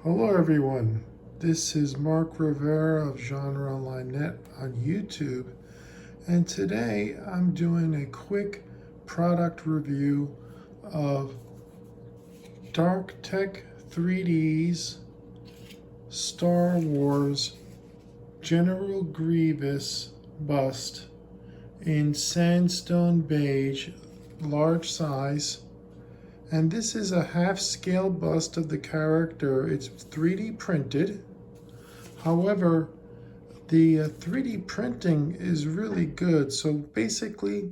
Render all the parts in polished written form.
Hello everyone, this is Mark Rivera of GenreOnlinenet on YouTube, and today I'm doing a quick product review of DARKTECK 3D's Star Wars General Grievous bust in sandstone beige, large size. And this is a half-scale bust of the character. It's 3D printed. However, the 3D printing is really good. So basically,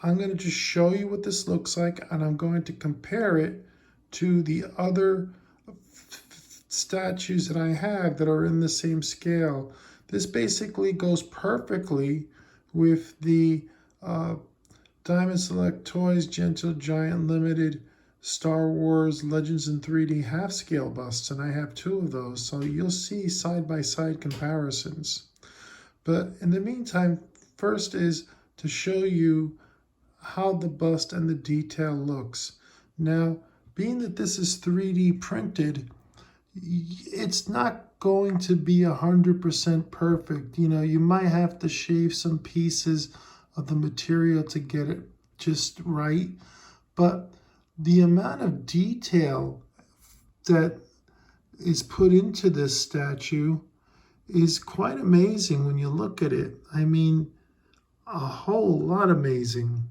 I'm going to just show you what this looks like, and I'm going to compare it to the other statues that I have that are in the same scale. This basically goes perfectly with the Diamond Select Toys Gentle Giant Limited Star Wars Legends in 3D half-scale busts, and I have two of those, so you'll see side-by-side comparisons. But in the meantime, first is to show you how the bust and the detail looks. Now, being that this is 3D printed, it's not going to be 100% perfect. You know, you might have to shave some pieces of the material to get it just right, but the amount of detail that is put into this statue is quite amazing when you look at it. I mean, a whole lot amazing.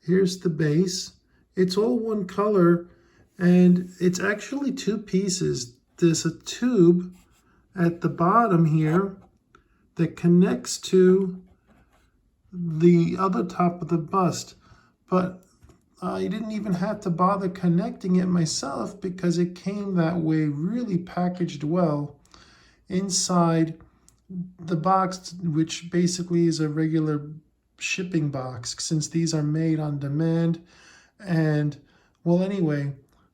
Here's the base. It's all one color, and it's actually two pieces. There's a tube at the bottom here that connects to the other top of the bust, but I didn't even have to bother connecting it myself because it came that way, really packaged well inside the box, which basically is a regular shipping box since these are made on demand. And well, anyway,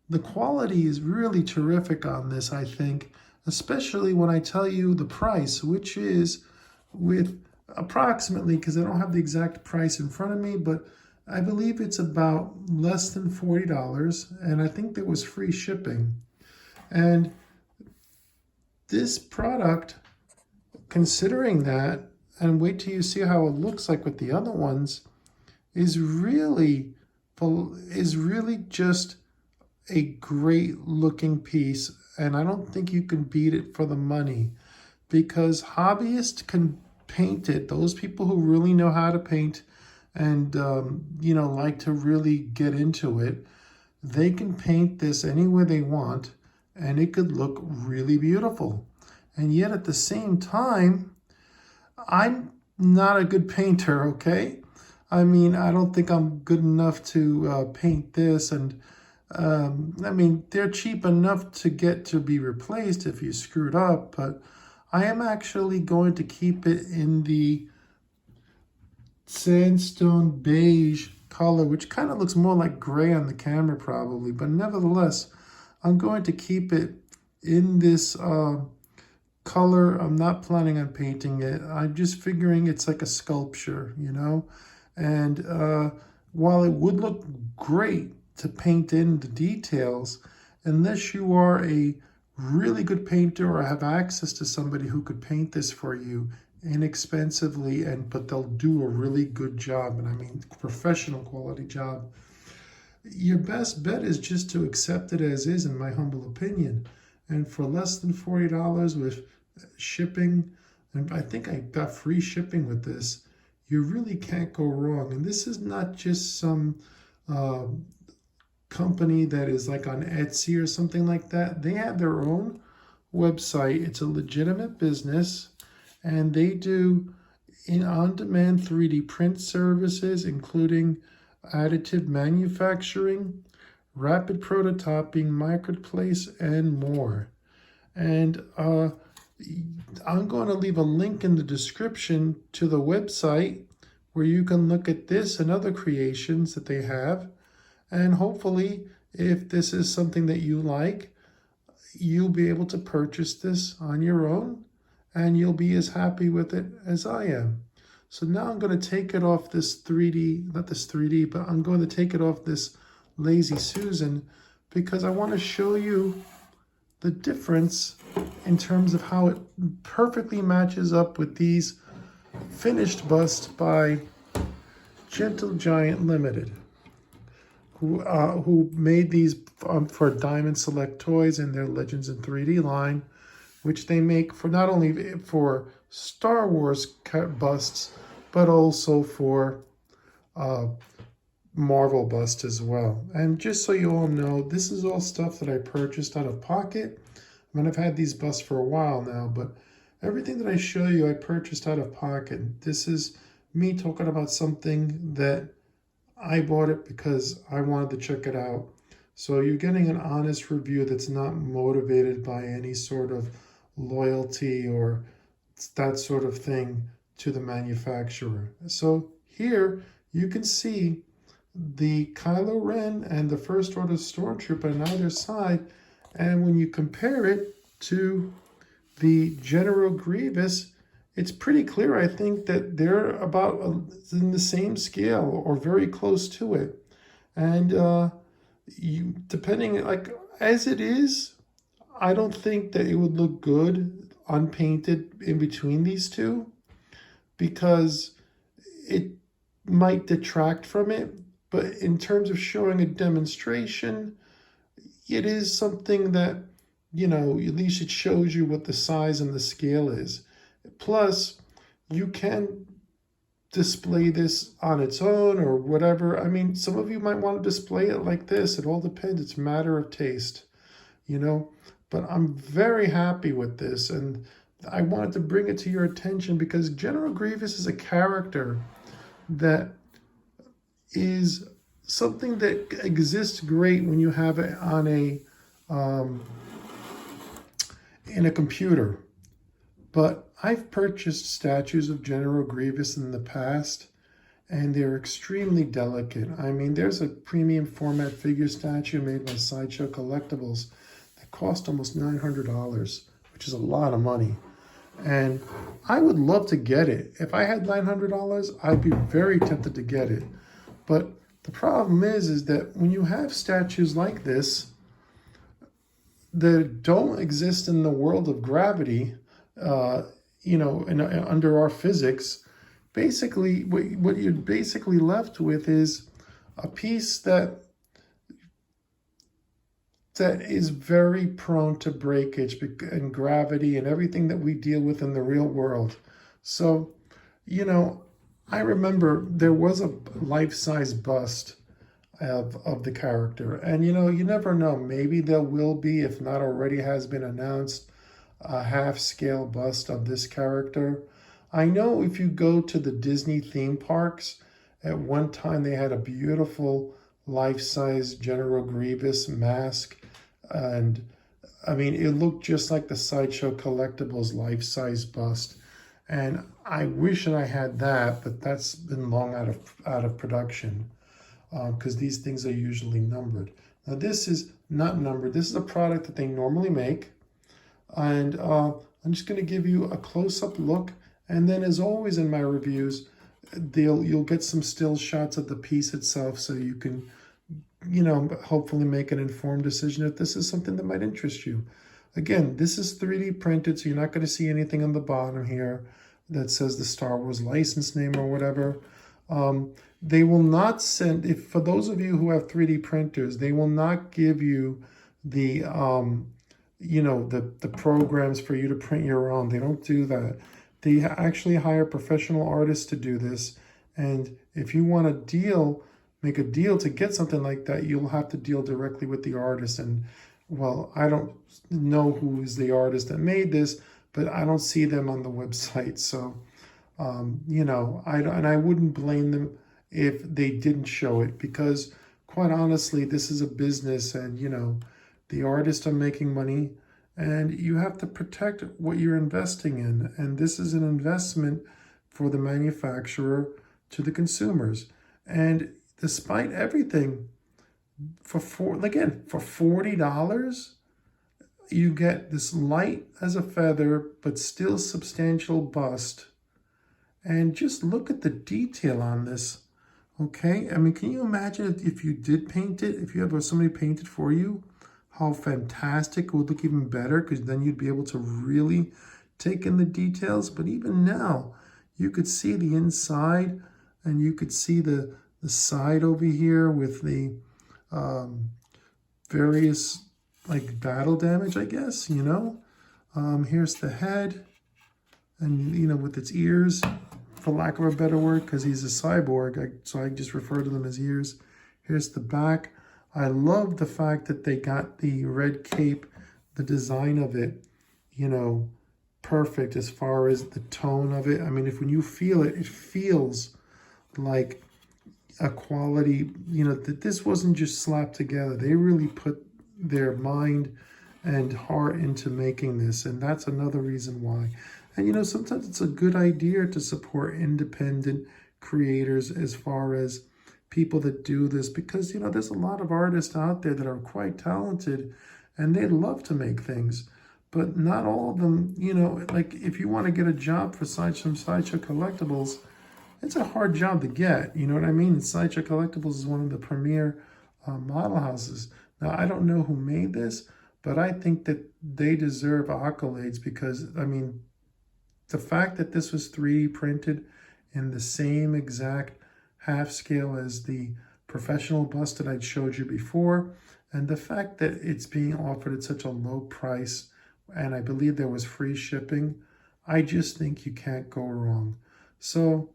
the quality is really terrific on this, I think, especially when I tell you the price, which is with approximately, because I don't have the exact price in front of me, but I believe it's about less than $40, and I think there was free shipping. And this product, considering that, and wait till you see how it looks like with the other ones, is really just a great looking piece, and I don't think you can beat it for the money, because hobbyists can paint it. Those people who really know how to paint and like to really get into it, they can paint this anywhere they want, and it could look really beautiful. And yet at the same time, I'm not a good painter, okay? I mean, I don't think I'm good enough to paint this, and I mean, they're cheap enough to get to be replaced if you screwed up, but I am actually going to keep it in the sandstone beige color, which kind of looks more like gray on the camera probably, but nevertheless, I'm going to keep it in this color. I'm not planning on painting it. I'm just figuring it's like a sculpture, you know? And while it would look great to paint in the details, unless you are a really good painter or have access to somebody who could paint this for you inexpensively, but they'll do a really good job, and I mean professional quality job, your best bet is just to accept it as is, in my humble opinion. And for less than $40 with shipping, and I think I got free shipping with this, you really can't go wrong. And this is not just some company that is like on Etsy or something like that. They have their own website. It's a legitimate business, and they do on-demand 3D print services, including additive manufacturing, rapid prototyping, marketplace, and more. And I'm going to leave a link in the description to the website where you can look at this and other creations that they have. And hopefully, if this is something that you like, you'll be able to purchase this on your own, and you'll be as happy with it as I am. So now I'm going to take it off this 3D, not this 3D, but I'm going to take it off this Lazy Susan, because I want to show you the difference in terms of how it perfectly matches up with these finished busts by Gentle Giant Limited, who made these for Diamond Select Toys in their Legends in 3D line, which they make for not only for Star Wars busts, but also for Marvel bust as well. And just so you all know, this is all stuff that I purchased out of pocket. I mean, I've had these busts for a while now, but everything that I show you, I purchased out of pocket. This is me talking about something that I bought it because I wanted to check it out. So you're getting an honest review that's not motivated by any sort of loyalty or that sort of thing to the manufacturer. So here you can see the Kylo Ren and the First Order Stormtrooper on either side, and when you compare it to the General Grievous, it's pretty clear, I think, that they're about in the same scale or very close to it. And you, depending, like, as it is, I don't think that it would look good unpainted in between these two, because it might detract from it. But in terms of showing a demonstration, it is something that, you know, at least it shows you what the size and the scale is. Plus, you can display this on its own or whatever. I mean, some of you might want to display it like this. It all depends. It's a matter of taste, you know. But I'm very happy with this, and I wanted to bring it to your attention because General Grievous is a character that is something that exists great when you have it on a in a computer. But I've purchased statues of General Grievous in the past, and they're extremely delicate. I mean, there's a premium format figure statue made by Sideshow Collectibles that cost almost $900, which is a lot of money. And I would love to get it. If I had $900, I'd be very tempted to get it. But the problem is that when you have statues like this that don't exist in the world of gravity, you know, under our physics, basically what you're basically left with is a piece that is very prone to breakage and gravity and everything that we deal with in the real world. So, you know, I remember there was a life-size bust of the character. And, you know, you never know. Maybe there will be, if not already has been announced, a half-scale bust of this character. I know if you go to the Disney theme parks, at one time they had a beautiful life-size General Grievous mask. And, I mean, it looked just like the Sideshow Collectibles life-size bust. And I wish that I had that, but that's been long out of production because these things are usually numbered. Now this is not numbered. This is a product that they normally make. And I'm just going to give you a close-up look. And then as always in my reviews, you'll get some still shots of the piece itself so you can, you know, hopefully make an informed decision if this is something that might interest you. Again, this is 3D printed, so you're not going to see anything on the bottom here that says the Star Wars license name or whatever. They will not send, for those of you who have 3D printers, they will not give you the, you know, the programs for you to print your own. They don't do that. They actually hire professional artists to do this. And if you want to make a deal to get something like that, you'll have to deal directly with the artist. And, well, I don't know who is the artist that made this, but I don't see them on the website. So, you know, I wouldn't blame them if they didn't show it, because quite honestly, this is a business and, you know, the artists are making money and you have to protect what you're investing in. And this is an investment for the manufacturer to the consumers. And despite everything, for $40, you get this light as a feather, but still substantial bust. And just look at the detail on this, okay? I mean, can you imagine if you did paint it, if you have somebody paint it for you, how fantastic it would look even better, because then you'd be able to really take in the details. But even now, you could see the inside, and you could see the side over here with the various like battle damage, I guess, you know. Here's the head, and you know, with its ears, for lack of a better word, because he's a cyborg, so I just refer to them as ears. Here's the back. I love the fact that they got the red cape, the design of it, you know, perfect as far as the tone of it. I mean, when you feel it, it feels like a quality, you know, that this wasn't just slapped together. They really put their mind and heart into making this, and that's another reason why. And you know, sometimes it's a good idea to support independent creators as far as people that do this, because you know, there's a lot of artists out there that are quite talented and they love to make things, but not all of them, you know, like if you want to get a job for some Sideshow Collectibles, it's a hard job to get, you know what I mean? And Sideshow Collectibles is one of the premier model houses. Now, I don't know who made this, but I think that they deserve accolades, because, I mean, the fact that this was 3D printed in the same exact half scale as the professional bust that I showed you before, and the fact that it's being offered at such a low price, and I believe there was free shipping, I just think you can't go wrong. So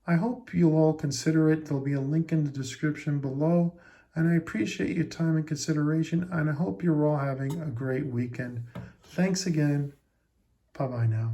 I hope you'll all consider it. There'll be a link in the description below. And I appreciate your time and consideration. And I hope you're all having a great weekend. Thanks again. Bye-bye now.